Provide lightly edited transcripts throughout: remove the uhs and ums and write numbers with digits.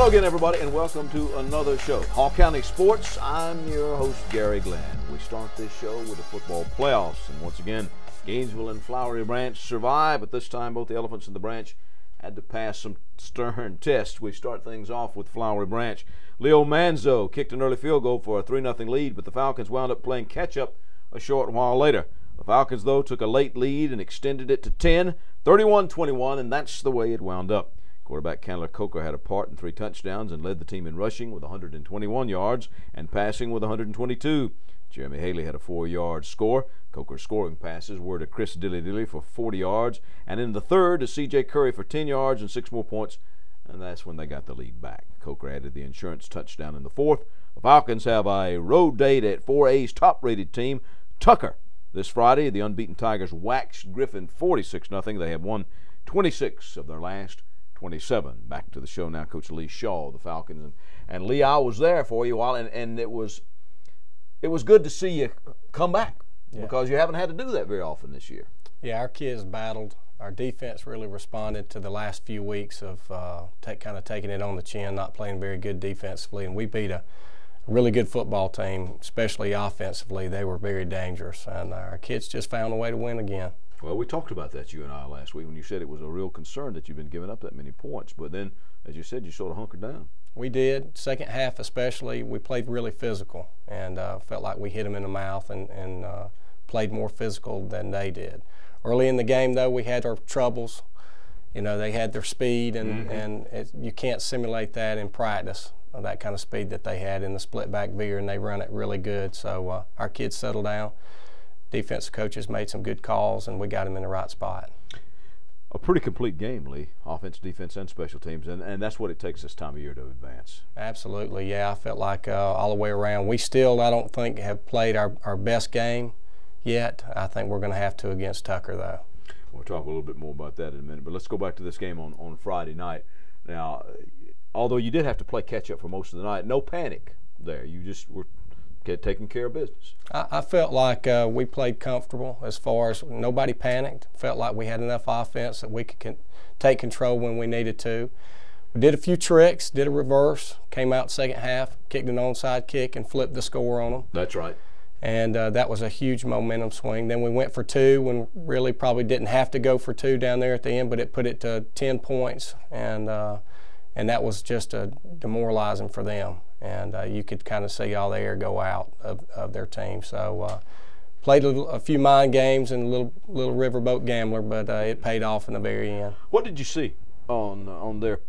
Hello again, everybody, and welcome to another show, Hall County Sports. I'm your host, Gary Glenn. We start this show with the football playoffs, and once again, Gainesville and Flowery Branch survive, but this time both the Elephants and the Branch had to pass some stern tests. We start things off with Flowery Branch. Leo Manzo kicked an early field goal for a 3-0 lead, but the Falcons wound up playing catch-up a short while later. The Falcons, though, took a late lead and extended it to 10, 31-21, and that's the way it wound up. Quarterback Candler Coker had a part in 3 touchdowns and led the team in rushing with 121 yards and passing with 122. Jeremy Haley had a 4-yard score. Coker's scoring passes were to Chris Dilly for 40 yards, and in the third to C.J. Curry for 10 yards and 6 more points, and that's when they got the lead back. Coker added the insurance touchdown in the fourth. The Falcons have a road date at 4A's top-rated team, Tucker. This Friday, the unbeaten Tigers waxed Griffin 46-0. They have won 26 of their last 27. Back to the show now, Coach Lee Shaw of the Falcons. And Lee, I was there for you a while, and it was good to see you come back because you haven't had to do that very often this year. Yeah, our kids battled. Our defense really responded to the last few weeks of kind of taking it on the chin, not playing very good defensively, and we beat a really good football team, especially offensively. They were very dangerous, and our kids just found a way to win again. Well, we talked about that, you and I, last week when you said it was a real concern that you've been giving up that many points. But then, as you said, you sort of hunkered down. We did. Second half especially, we played really physical and felt like we hit them in the mouth and played more physical than they did. Early in the game, though, we had our troubles. You know, they had their speed, and you can't simulate that in practice, that kind of speed that they had in the split-back veer, and they run it really good. So our kids settled down. Defensive coaches made some good calls, and we got them in the right spot. A pretty complete game, Lee. Offense, defense, and special teams, and that's what it takes this time of year to advance. Absolutely, yeah. I felt like all the way around. We still, I don't think, have played our best game yet. I think we're going to have to against Tucker, though. We'll talk a little bit more about that in a minute, but let's go back to this game on Friday night. Now, although you did have to play catch-up for most of the night, no panic there. You just were taking care of business. I felt like we played comfortable as far as nobody panicked. Felt like we had enough offense that we could take control when we needed to. We did a few tricks, did a reverse, came out second half, kicked an onside kick, and flipped the score on them. That's right. And that was a huge momentum swing. Then we went for 2 when really probably didn't have to go for 2 down there at the end, but it put it to 10 points, and that was just demoralizing for them. And you could kind of see all the air go out of their team. So played a few mind games and a little riverboat gambler, but it paid off in the very end. What did you see on their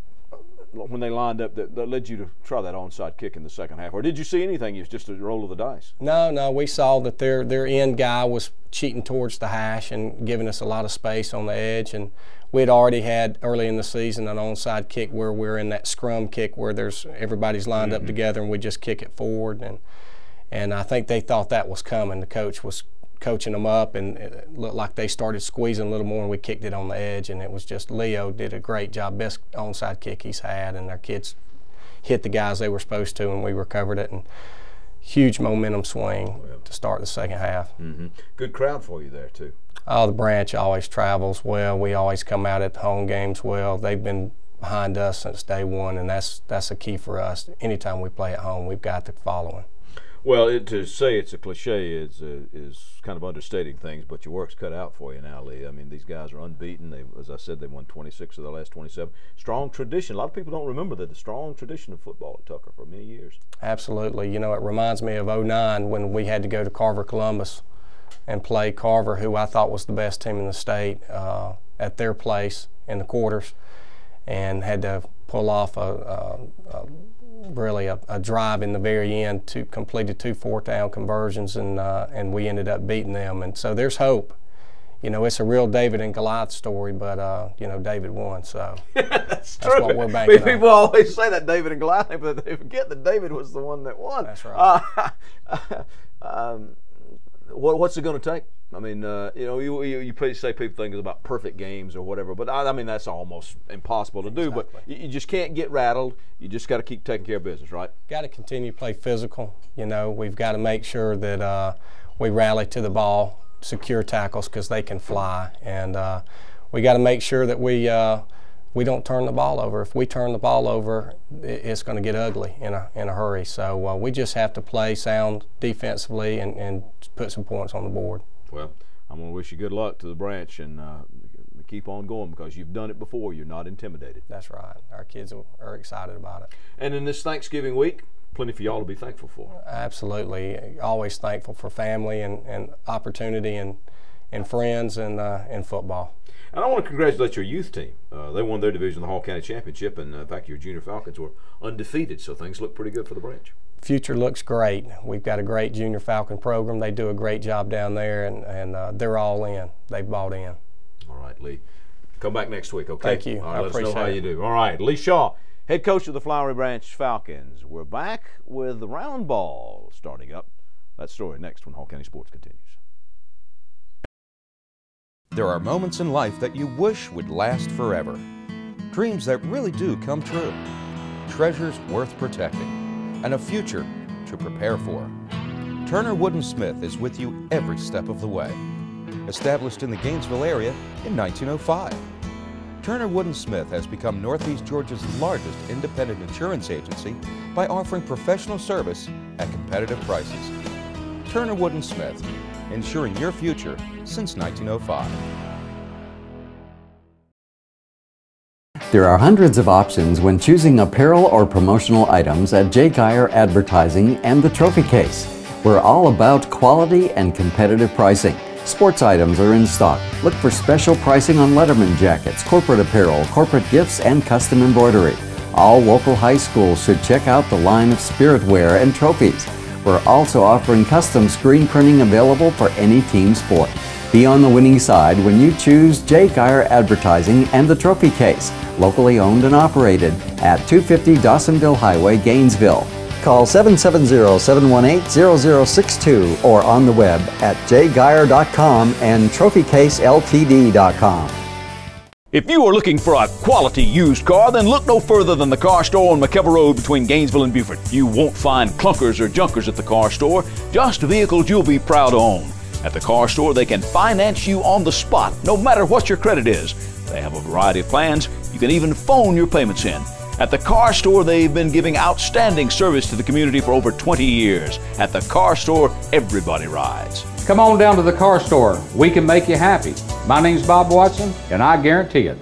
when they lined up that led you to try that onside kick in the second half? Or did you see anything? It was just a roll of the dice? No, we saw that their end guy was cheating towards the hash and giving us a lot of space on the edge. And we had already had early in the season an onside kick where we're in that scrum kick where everybody's lined up together and we just kick it forward. And I think they thought that was coming. The coach was coaching them up, and it looked like they started squeezing a little more, and we kicked it on the edge, and it was just Leo did a great job, best onside kick he's had, and our kids hit the guys they were supposed to, and we recovered it, and huge momentum swing to start the second half. Good crowd for you there too. Oh, the Branch always travels well. We always come out at the home games well. They've been behind us since day one, and that's a key for us. Anytime we play at home, we've got the following. Well, to say it's a cliche is kind of understating things, but your work's cut out for you now, Lee. I mean, these guys are unbeaten. As I said, they won 26 of their last 27. Strong tradition. A lot of people don't remember the strong tradition of football at Tucker for many years. Absolutely. You know, it reminds me of '09 when we had to go to Carver Columbus and play Carver, who I thought was the best team in the state, at their place in the quarters, and had to pull off really a drive in the very end to completed 2 fourth-down conversions, and we ended up beating them. And so there's hope. You know, it's a real David and Goliath story, but you know, David won, so that's true. What we're banking on. People always say that David and Goliath, but they forget that David was the one that won. That's right. What's it going to take? I mean, you know, you say people think about perfect games or whatever, but I mean that's almost impossible to do. But you just can't get rattled. You just got to keep taking care of business, right? Got to continue to play physical. You know, we've got to make sure that we rally to the ball, secure tackles because they can fly, and we got to make sure that we we don't turn the ball over. If we turn the ball over, it's going to get ugly in a hurry. So we just have to play sound defensively and put some points on the board. Well, I'm going to wish you good luck to the Branch and keep on going, because you've done it before. You're not intimidated. That's right. Our kids are excited about it. And in this Thanksgiving week, plenty for y'all to be thankful for. Absolutely. Always thankful for family and opportunity and friends and football. And I want to congratulate your youth team. They won their division, the Hall County Championship, and in fact, your Junior Falcons were undefeated, so things look pretty good for the Branch. Future looks great. We've got a great Junior Falcon program. They do a great job down there, and they're all in. They bought in. All right, Lee. Come back next week, okay? Thank you. All right, I let us know how appreciate you do. All right, Lee Shaw, head coach of the Flowery Branch Falcons. We're back with the round ball starting up. That story next when Hall County Sports continues. There are moments in life that you wish would last forever. Dreams that really do come true. Treasures worth protecting. And a future to prepare for. Turner Wood & Smith is with you every step of the way. Established in the Gainesville area in 1905. Turner Wood & Smith has become Northeast Georgia's largest independent insurance agency by offering professional service at competitive prices. Turner Wood & Smith, ensuring your future since 1905. There are hundreds of options when choosing apparel or promotional items at J. Geyer Advertising and the Trophy Case. We're all about quality and competitive pricing. Sports items are in stock. Look for special pricing on Letterman jackets, corporate apparel, corporate gifts, and custom embroidery. All local high schools should check out the line of spirit wear and trophies. We're also offering custom screen printing available for any team sport. Be on the winning side when you choose J. Geyer Advertising and the Trophy Case, locally owned and operated at 250 Dawsonville Highway, Gainesville. Call 770-718-0062 or on the web at jgeyer.com and trophycaseltd.com. If you are looking for a quality used car, then look no further than the Car Store on McKellar Road between Gainesville and Beaufort. You won't find clunkers or junkers at the Car Store, just vehicles you'll be proud to own. At the Car Store, they can finance you on the spot, no matter what your credit is. They have a variety of plans. You can even phone your payments in. At the Car Store, they've been giving outstanding service to the community for over 20 years. At the Car Store, everybody rides. Come on down to the Car Store. We can make you happy. My name's Bob Watson, and I guarantee it.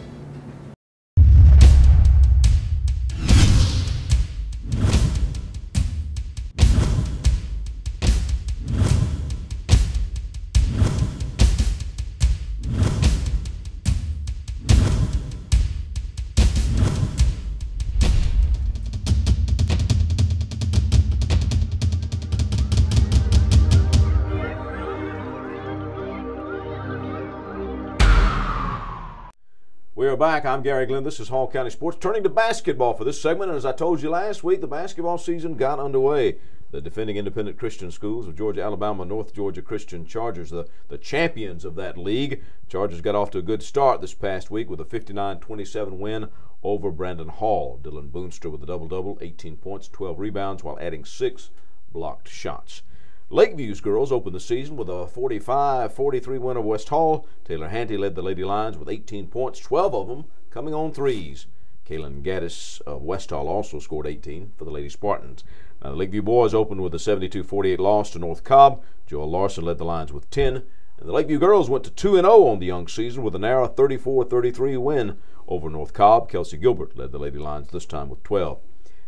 We are back. I'm Gary Glenn. This is Hall County Sports. Turning to basketball for this segment, and as I told you last week, the basketball season got underway. The defending independent Christian schools of Georgia, Alabama, North Georgia Christian Chargers, the champions of that league. Chargers got off to a good start this past week with a 59-27 win over Brandon Hall. Dylan Boonstra with a double-double, 18 points, 12 rebounds, while adding 6 blocked shots. Lakeview's girls opened the season with a 45-43 win over West Hall. Taylor Hanty led the Lady Lions with 18 points, 12 of them coming on threes. Kaylin Gaddis of West Hall also scored 18 for the Lady Spartans. Now, the Lakeview boys opened with a 72-48 loss to North Cobb. Joel Larson led the Lions with 10. And the Lakeview girls went to 2-0 on the young season with a narrow 34-33 win over North Cobb. Kelsey Gilbert led the Lady Lions this time with 12.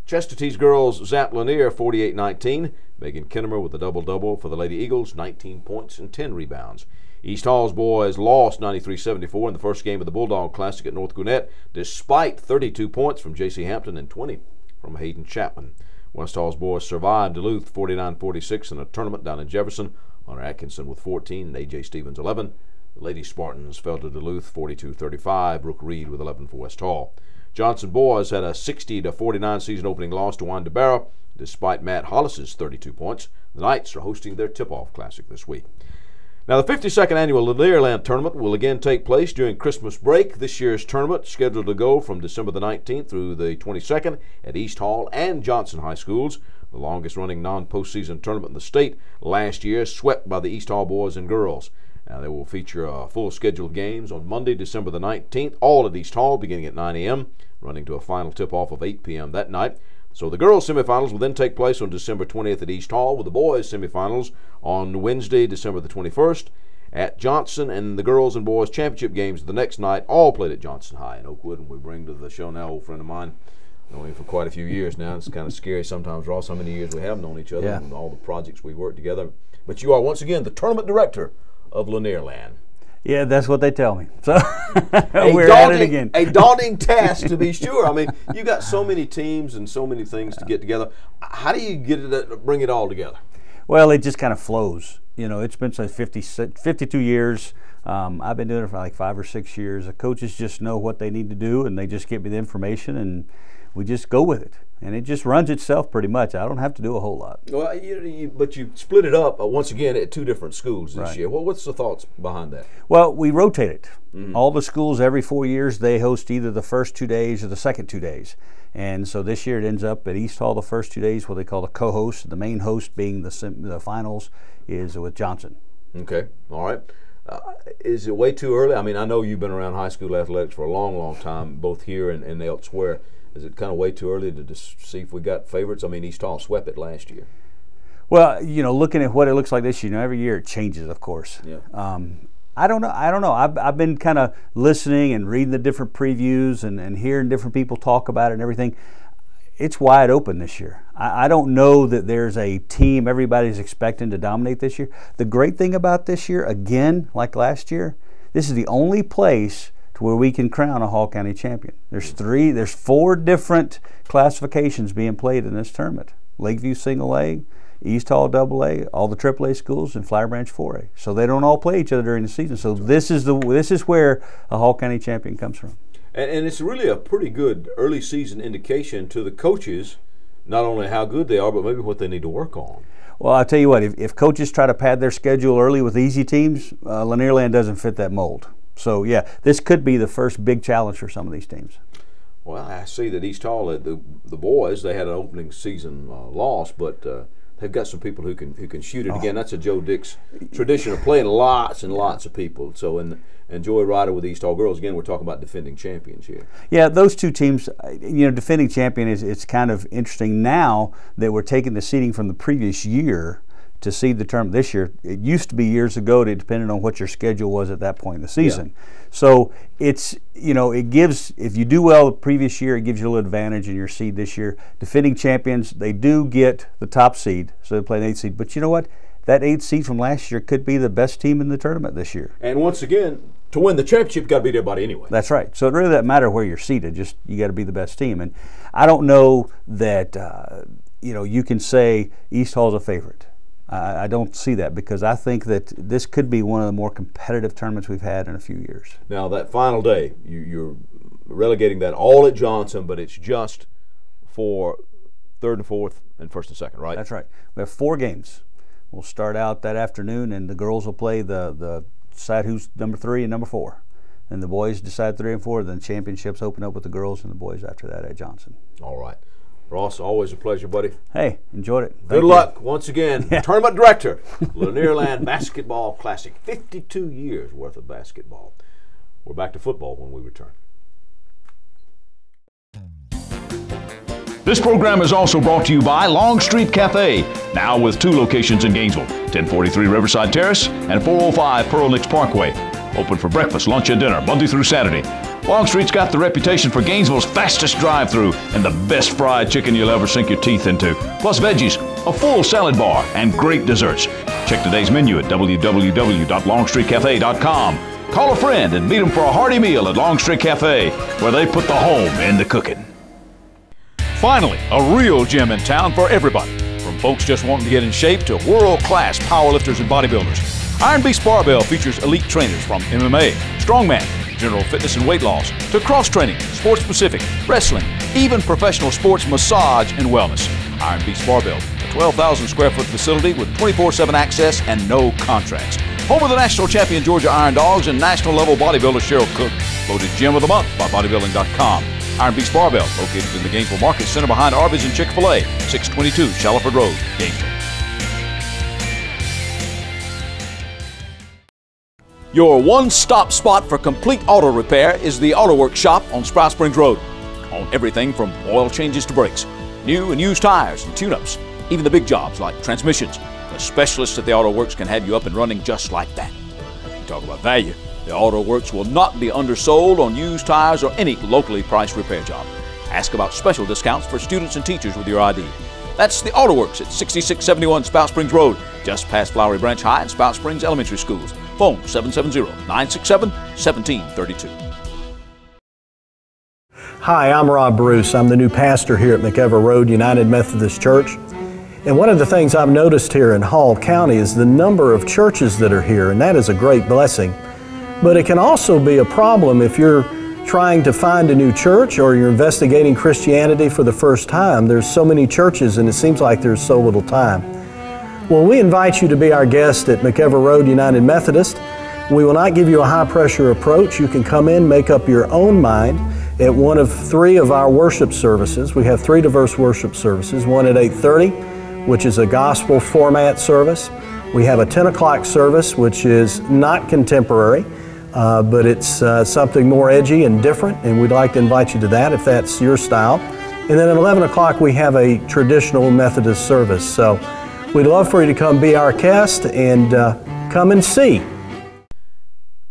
Chesterton's girls zapped Lanier 48-19. Megan Kinnemer with a double-double for the Lady Eagles, 19 points and 10 rebounds. East Hall's boys lost 93-74 in the first game of the Bulldog Classic at North Gwinnett, despite 32 points from J.C. Hampton and 20 from Hayden Chapman. West Hall's boys survived Duluth 49-46 in a tournament down in Jefferson. Hunter Atkinson with 14 and A.J. Stevens 11. The Lady Spartans fell to Duluth 42-35. Brooke Reed with 11 for West Hall. Johnson boys had a 60-49 season opening loss to Wanda Barrow, despite Matt Hollis's 32 points. The Knights are hosting their tip-off classic this week. Now, the 52nd annual Learland Tournament will again take place during Christmas break. This year's tournament scheduled to go from December the 19th through the 22nd at East Hall and Johnson High Schools. The longest-running non-postseason tournament in the state last year, swept by the East Hall boys and girls. Now, they will feature a full schedule of games on Monday, December the 19th, all at East Hall, beginning at 9 a.m., running to a final tip-off of 8 p.m. that night. So the girls' semifinals will then take place on December 20th at East Hall, with the boys' semifinals on Wednesday, December the 21st at Johnson, and the girls' and boys' championship games the next night, all played at Johnson High in Oakwood. And we bring to the show now an old friend of mine, known him for quite a few years now. It's kind of scary sometimes, Ross, how many years we have known each other and all the projects we worked together. But you are, once again, the tournament director of Lanierland. Yeah, that's what they tell me. So we're at it again. A daunting task, to be sure. I mean, you got so many teams and so many things to get together. How do you bring it all together? Well, it just kind of flows. You know, it's been since 52 years. I've been doing it for like 5 or 6 years. The coaches just know what they need to do, and they just give me the information, and we just go with it. And it just runs itself pretty much. I don't have to do a whole lot. Well, but you split it up, once again, at 2 different schools this year. Well, what's the thoughts behind that? Well, we rotate it. All the schools, every 4 years, they host either the first 2 days or the second 2 days. And so this year it ends up at East Hall the first 2 days, what they call the co-host. The main host being the finals is with Johnson. Okay, all right. Is it way too early? I mean, I know you've been around high school athletics for a long, long time, both here and elsewhere. Is it kind of way too early to just see if we got favorites? I mean, East Hall swept it last year. Well, you know, looking at what it looks like this year, you know, every year it changes, of course. Yeah. I don't know. I've been kind of listening and reading the different previews and hearing different people talk about it and everything. It's wide open this year. I don't know that there's a team everybody's expecting to dominate this year. The great thing about this year, again, like last year, this is the only place to where we can crown a Hall County champion. There's 4 different classifications being played in this tournament. Lakeview Single A, East Hall Double A, all the AAA schools, and Flower Branch 4A. So they don't all play each other during the season. So this is where a Hall County champion comes from. And it's really a pretty good early season indication to the coaches, not only how good they are, but maybe what they need to work on. Well, I'll tell you what, if coaches try to pad their schedule early with easy teams, Lanierland doesn't fit that mold. So, yeah, this could be the first big challenge for some of these teams. Well, I see that East Hall, the boys, they had an opening season loss, but they've got some people who can shoot it again. That's a Joe Dix tradition of playing lots and lots of people. So, and Joey Ryder with East Hall girls, again, we're talking about defending champions here. Yeah, those 2 teams, you know, defending champion it's kind of interesting now that we're taking the seeding from the previous year to seed the tournament this year. It used to be years ago, it depended on what your schedule was at that point in the season. Yeah. So it's, you know, it gives, if you do well the previous year, it gives you a little advantage in your seed this year. Defending champions, they do get the top seed, so they play an 8th seed. But you know what? That 8th seed from last year could be the best team in the tournament this year. And once again, to win the championship, you've got to beat everybody anyway. That's right. So it really doesn't matter where you're seated, just you got to be the best team. And I don't know that, you know, you can say East Hall's a favorite. I don't see that, because I think that this could be one of the more competitive tournaments we've had in a few years. Now, that final day, you're relegating that all at Johnson, but it's just for 3rd and 4th and 1st and 2nd, right? That's right. We have 4 games. We'll start out that afternoon, and the girls will play the decide who's number 3 and number 4. And the boys decide 3 and 4. Then championships open up with the girls and the boys after that at Johnson. All right. Ross, always a pleasure, buddy. Hey, enjoyed it. Good luck once again. Tournament director, Lanierland Basketball Classic. 52 years worth of basketball. We're back to football when we return. This program is also brought to you by Longstreet Cafe, now with 2 locations in Gainesville, 1043 Riverside Terrace and 405 Pearl Nicks Parkway. Open for breakfast, lunch, and dinner, Monday through Saturday. Longstreet's got the reputation for Gainesville's fastest drive-thru and the best fried chicken you'll ever sink your teeth into. Plus veggies, a full salad bar, and great desserts. Check today's menu at www.longstreetcafe.com. Call a friend and meet them for a hearty meal at Longstreet Cafe, where they put the home in the cooking. Finally, a real gym in town for everybody, from folks just wanting to get in shape to world-class powerlifters and bodybuilders. Iron Beast Barbell features elite trainers from MMA, strongman, general fitness and weight loss, to cross-training, sports-specific, wrestling, even professional sports massage and wellness. Iron Beast Barbell, a 12,000 square foot facility with 24/7 access and no contracts. Home of the national champion Georgia Iron Dogs and national level bodybuilder Cheryl Cook. Voted Gym of the Month by bodybuilding.com. Iron Beast Barbell, located in the Gainesville Market Center behind Arby's and Chick-fil-A, 622 Shallowford Road, Gainesville. Your one-stop spot for complete auto repair is the Auto Works shop on Sprout Springs Road. On everything from oil changes to brakes, new and used tires and tune-ups, even the big jobs like transmissions. The specialists at the Auto Works can have you up and running just like that. You talk about value. The Auto Works will not be undersold on used tires or any locally priced repair job. Ask about special discounts for students and teachers with your ID. That's the Auto Works at 6671 Spout Springs Road, just past Flowery Branch High and Spout Springs Elementary Schools. Phone 770-967-1732. Hi, I'm Rob Bruce. I'm the new pastor here at McEver Road United Methodist Church. And one of the things I've noticed here in Hall County is the number of churches that are here, and that is a great blessing. But it can also be a problem if you're trying to find a new church or you're investigating Christianity for the first time. There's so many churches and it seems like there's so little time. Well, we invite you to be our guest at McEver Road United Methodist. We will not give you a high-pressure approach. You can come in, make up your own mind at one of 3 of our worship services. We have 3 diverse worship services, one at 8:30, which is a gospel format service. We have a 10 o'clock service, which is not contemporary, but it's something more edgy and different, and we'd like to invite you to that if that's your style. And then at 11 o'clock we have a traditional Methodist service. So we'd love for you to come be our guest and come and see.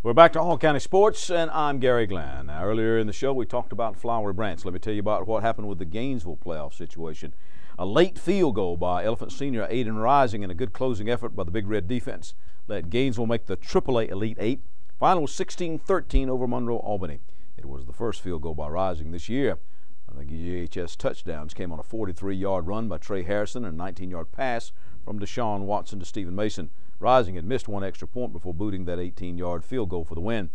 We're back to Hall County Sports, and I'm Gary Glenn. Now, earlier in the show we talked about Flowery Branch. Let me tell you about what happened with the Gainesville playoff situation. A late field goal by Elephant senior Aiden Rising and a good closing effort by the Big Red defense let Gainesville make the AAA Elite 8. Final was 16-13 over Monroe-Albany. It was the first field goal by Rising this year. The GHS touchdowns came on a 43-yard run by Trey Harrison and a 19-yard pass from Deshaun Watson to Stephen Mason. Rising had missed one extra point before booting that 18-yard field goal for the win.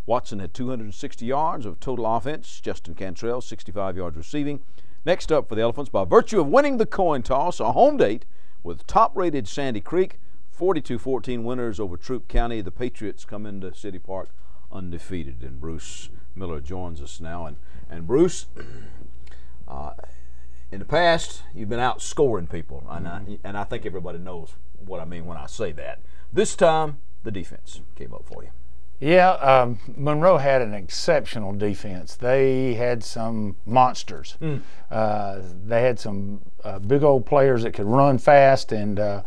Watson had 260 yards of total offense. Justin Cantrell, 65 yards receiving. Next up for the Elephants, by virtue of winning the coin toss, a home date with top-rated Sandy Creek. 42-14 winners over Troup County. The Patriots come into City Park undefeated, and Bruce Miller joins us now. And Bruce, in the past, you've been outscoring people, and I think everybody knows what I mean when I say that. This time, the defense came up for you. Yeah, Monroe had an exceptional defense. They had some monsters. They had some big old players that could run fast, and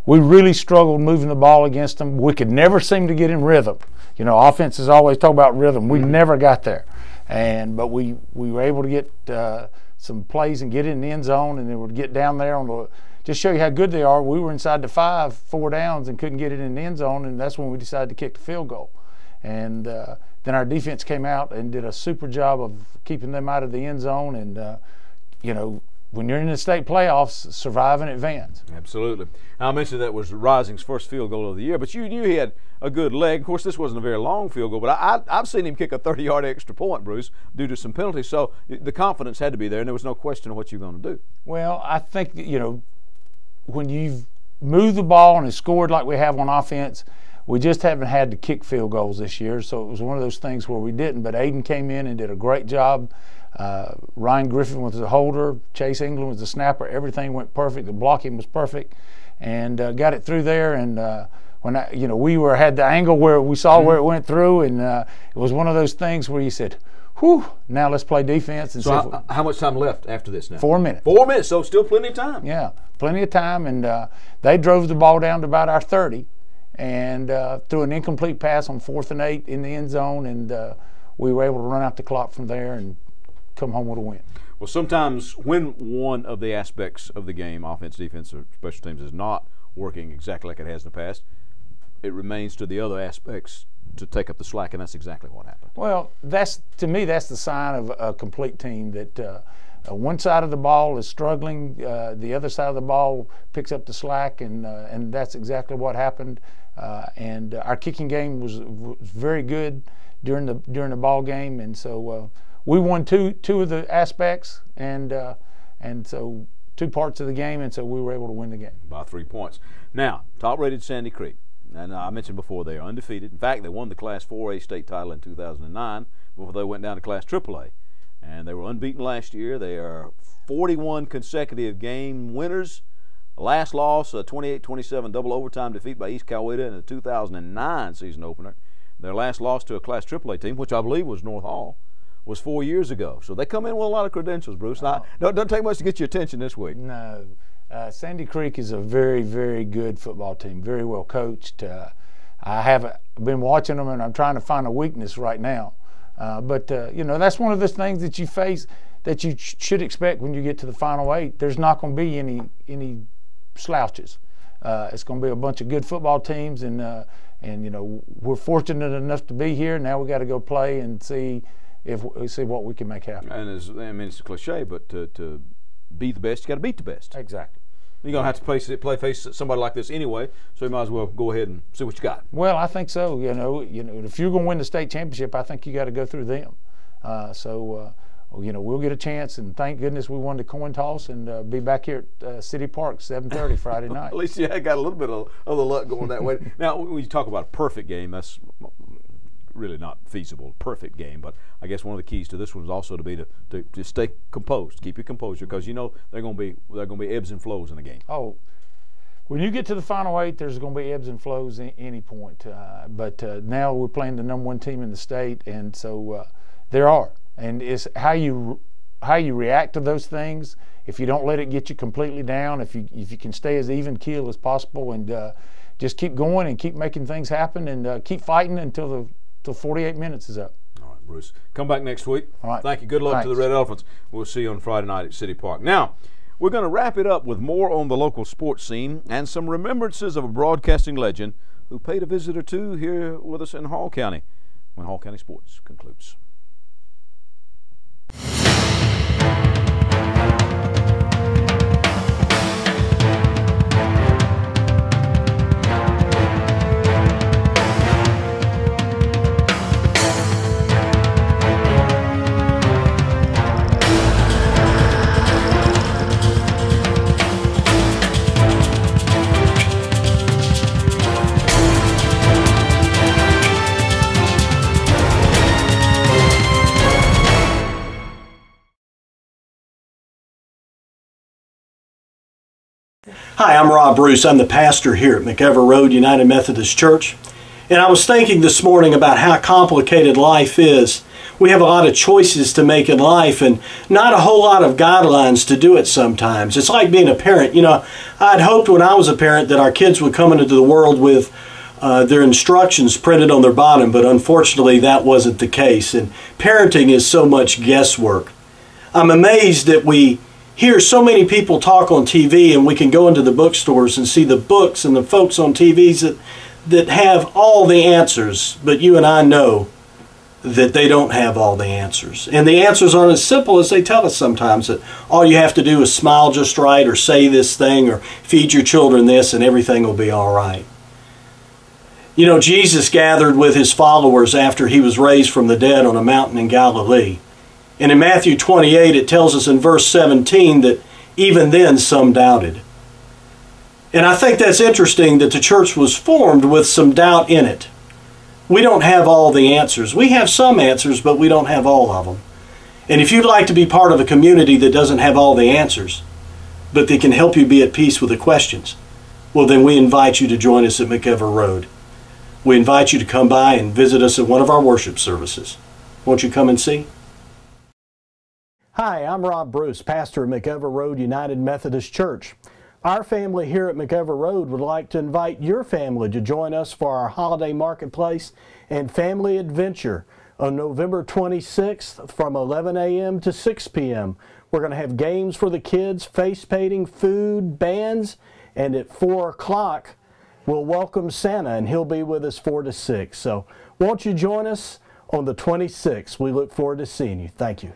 we really struggled moving the ball against them. We could never seem to get in rhythm. You know, offenses always talk about rhythm. We never got there, but we were able to get some plays and get in the end zone, and they would get down there on the. Just show you how good they are. We were inside the 5, 4 downs, and couldn't get it in the end zone, and that's when we decided to kick the field goal. And then our defense came out and did a super job of keeping them out of the end zone. And you know, when you're in the state playoffs, survive and advance. Absolutely. Now, I mentioned that was Rising's first field goal of the year, but you knew he had a good leg. Of course, this wasn't a very long field goal, but I've seen him kick a 30-yard extra point, Bruce, due to some penalties. So the confidence had to be there, and there was no question of what you're going to do. Well, I think, you know, when you've moved the ball and scored like we have on offense, we just haven't had to kick field goals this year, so it was one of those things where we didn't. But Aiden came in and did a great job. Ryan Griffin was the holder, Chase England was the snapper. Everything went perfect. The blocking was perfect, and got it through there. And when we had the angle where we saw where it went through, and it was one of those things where you said, "Whew! Now let's play defense." And so, how much time left after this now? 4 minutes. 4 minutes, so still plenty of time. Yeah, plenty of time, and they drove the ball down to about our 30. And threw an incomplete pass on 4th and 8 in the end zone, and we were able to run out the clock from there and come home with a win. Well, sometimes when one of the aspects of the game, offense, defense, or special teams, is not working exactly like it has in the past, it remains to the other aspects to take up the slack, and that's exactly what happened. Well, to me, that's the sign of a complete team, that one side of the ball is struggling, the other side of the ball picks up the slack, and that's exactly what happened. And our kicking game was very good during the ball game, and so we won two of the aspects, and so 2 parts of the game, and so we were able to win the game by 3 points. Now, top-rated Sandy Creek, and I mentioned before they are undefeated. In fact, they won the Class 4A state title in 2009 before they went down to Class AAA, and they were unbeaten last year. They are 41 consecutive game winners. Last loss, a 28-27 double overtime defeat by East Coweta in the 2009 season opener. Their last loss to a Class AAA team, which I believe was North Hall, was 4 years ago. So they come in with a lot of credentials, Bruce. Now, doesn't take much to get your attention this week. No. Sandy Creek is a very, very good football team, very well coached. I have been watching them, and I'm trying to find a weakness right now. But you know, that's one of those things that you face that you should expect when you get to the Final 8. There's not going to be any slouches. It's going to be a bunch of good football teams, and you know, we're fortunate enough to be here. Now we got to go play and see what we can make happen. And I mean, it's a cliche, but to be the best, you got to beat the best. Exactly. You're going to have to face somebody like this anyway, so you might as well go ahead and see what you got. Well, I think so. You know, if you're going to win the state championship, I think you got to go through them. You know, we'll get a chance, and thank goodness we won the coin toss, and be back here at City Park 7:30 Friday night. At least you got a little bit of the luck going that way. Now, when you talk about a perfect game, that's really not feasible, perfect game, but I guess one of the keys to this one is also to stay composed, keep your composure, because you know there are going to be ebbs and flows in the game. Oh, when you get to the Final 8, there's going to be ebbs and flows at any point. But now we're playing the #1 team in the state, and so there are. And it's how you react to those things. If you don't let it get you completely down, if you can stay as even keel as possible, and just keep going and keep making things happen, and keep fighting until 48 minutes is up. All right, Bruce. Come back next week. All right. Thank you. Good luck to the Red Elephants. We'll see you on Friday night at City Park. Now, we're going to wrap it up with more on the local sports scene and some remembrances of a broadcasting legend who paid a visit or two here with us in Hall County when Hall County Sports concludes. Hi, I'm Rob Bruce. I'm the pastor here at McEver Road United Methodist Church. And I was thinking this morning about how complicated life is. We have a lot of choices to make in life and not a whole lot of guidelines to do it sometimes. It's like being a parent. You know, I'd hoped when I was a parent that our kids would come into the world with their instructions printed on their bottom, but unfortunately that wasn't the case. And parenting is so much guesswork. I'm amazed that we hear so many people talk on TV, and we can go into the bookstores and see the books and the folks on TVs that have all the answers, but you and I know that they don't have all the answers. And the answers aren't as simple as they tell us sometimes, that all you have to do is smile just right, or say this thing, or feed your children this, and everything will be all right. You know, Jesus gathered with his followers after he was raised from the dead on a mountain in Galilee. And in Matthew 28, it tells us in verse 17 that even then some doubted. And I think that's interesting that the church was formed with some doubt in it. We don't have all the answers. We have some answers, but we don't have all of them. And if you'd like to be part of a community that doesn't have all the answers, but that can help you be at peace with the questions, well, then we invite you to join us at McEver Road. We invite you to come by and visit us at one of our worship services. Won't you come and see? Hi, I'm Rob Bruce, pastor at McEver Road United Methodist Church. Our family here at McEver Road would like to invite your family to join us for our holiday marketplace and family adventure on November 26th from 11 a.m. to 6 p.m. We're going to have games for the kids, face painting, food, bands, and at 4 o'clock we'll welcome Santa, and he'll be with us 4 to 6. So won't you join us on the 26th? We look forward to seeing you. Thank you.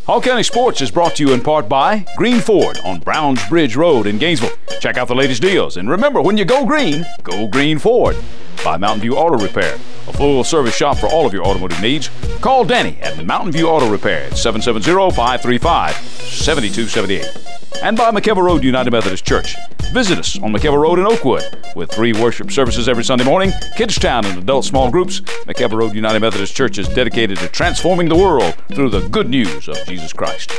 Hall County Sports is brought to you in part by Green Ford on Browns Bridge Road in Gainesville. Check out the latest deals. And remember, when you go green Ford. By Mountain View Auto Repair, a full-service shop for all of your automotive needs. Call Danny at Mountain View Auto Repair at 770-535-7278. And by McKelvey Road United Methodist Church. Visit us on McKelvey Road in Oakwood with 3 worship services every Sunday morning, Kids Town and adult small groups. McKelvey Road United Methodist Church is dedicated to transforming the world through the good news of Jesus Christ.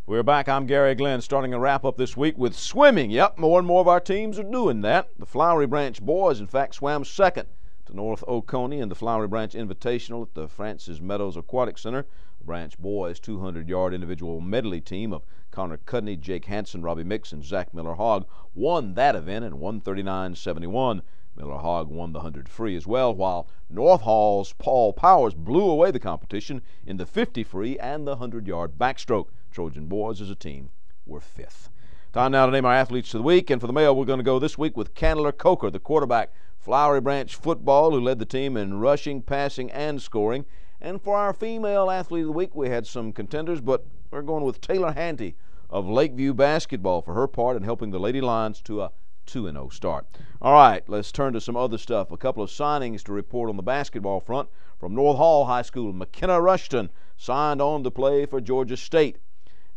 We're back. I'm Gary Glenn, starting a wrap-up this week with swimming. Yep, more and more of our teams are doing that. The Flowery Branch boys, in fact, swam second to North Oconee in the Flowery Branch Invitational at the Francis Meadows Aquatic Center. The Branch boys' 200-yard individual medley team of Connor Cudney, Jake Hansen, Robbie Mix, and Zach Miller-Hogg won that event in 1:39.71. Miller-Hogg won the 100 free as well, while North Hall's Paul Powers blew away the competition in the 50 free and the 100-yard backstroke. Trojan boys as a team were 5th. Time now to name our athletes of the week, and for the male we're going to go this week with Candler Coker, the quarterback, Flowery Branch football, who led the team in rushing, passing, and scoring. And for our female athlete of the week, we had some contenders, but we're going with Taylor Hanty of Lakeview basketball for her part in helping the Lady Lions to a 2-0 start. All right, let's turn to some other stuff. A couple of signings to report on the basketball front. From North Hall High School, McKenna Rushton signed on to play for Georgia State.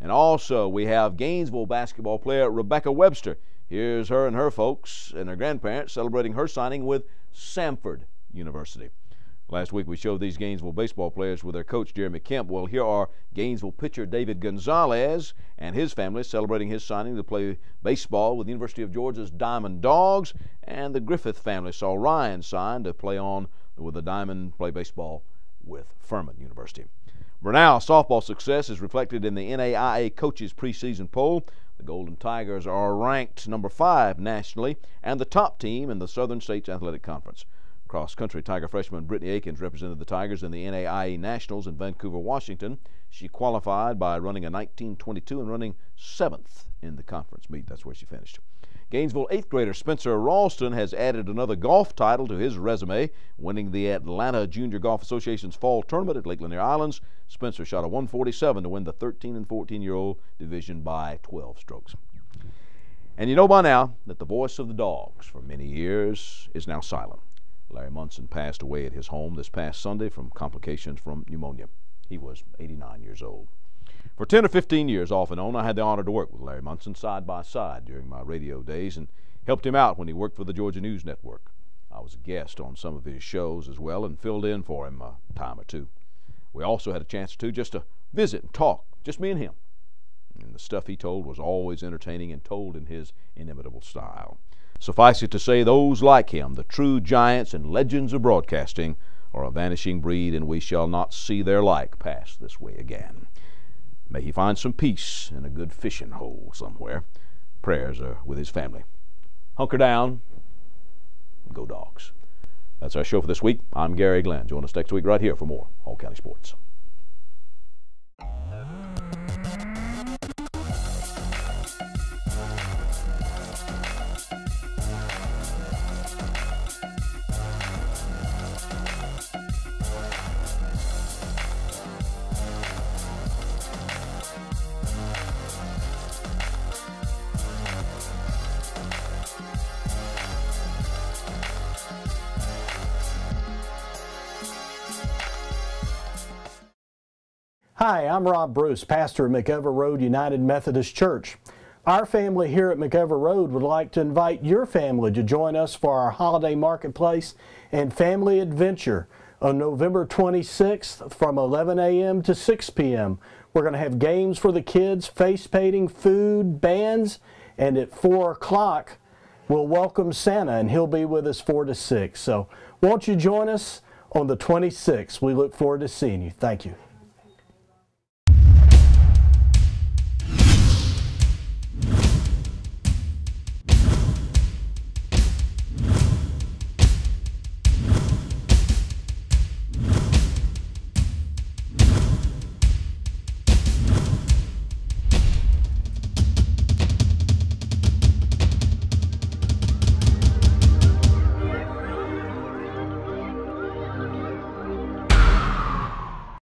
And also we have Gainesville basketball player Rebecca Webster. Here's her and her folks and her grandparents celebrating her signing with Samford University. Last week we showed these Gainesville baseball players with their coach Jeremy Kemp. Well, here are Gainesville pitcher David Gonzalez and his family celebrating his signing to play baseball with the University of Georgia's Diamond Dogs, and the Griffith family saw Ryan sign to play on with the Diamond, play baseball with Furman University. Brenau softball success is reflected in the NAIA coaches preseason poll. The Golden Tigers are ranked number 5 nationally and the top team in the Southern States Athletic Conference. Cross-country Tiger freshman Brittany Akins represented the Tigers in the NAIA Nationals in Vancouver, Washington. She qualified by running a 19:22 and running 7th in the conference meet. That's where she finished. Gainesville 8th grader Spencer Ralston has added another golf title to his resume, winning the Atlanta Junior Golf Association's fall tournament at Lake Lanier Islands. Spencer shot a 147 to win the 13 and 14-year-old division by 12 strokes. And you know by now that the voice of the Dogs for many years is now silent. Larry Munson passed away at his home this past Sunday from complications from pneumonia. He was 89 years old. For 10 or 15 years off and on, I had the honor to work with Larry Munson side by side during my radio days and helped him out when he worked for the Georgia News Network. I was a guest on some of his shows as well and filled in for him a time or two. We also had a chance to just to visit and talk, just me and him. And the stuff he told was always entertaining and told in his inimitable style. Suffice it to say, those like him, the true giants and legends of broadcasting, are a vanishing breed, and we shall not see their like pass this way again. May he find some peace in a good fishing hole somewhere. Prayers are with his family. Hunker down, go Dogs. That's our show for this week. I'm Gary Glenn. Join us next week right here for more Hall County Sports. Hi, I'm Rob Bruce, pastor at McEver Road United Methodist Church. Our family here at McEver Road would like to invite your family to join us for our holiday marketplace and family adventure on November 26th from 11 a.m. to 6 p.m. We're going to have games for the kids, face painting, food, bands, and at 4 o'clock we'll welcome Santa, and he'll be with us 4 to 6. So won't you join us on the 26th? We look forward to seeing you. Thank you.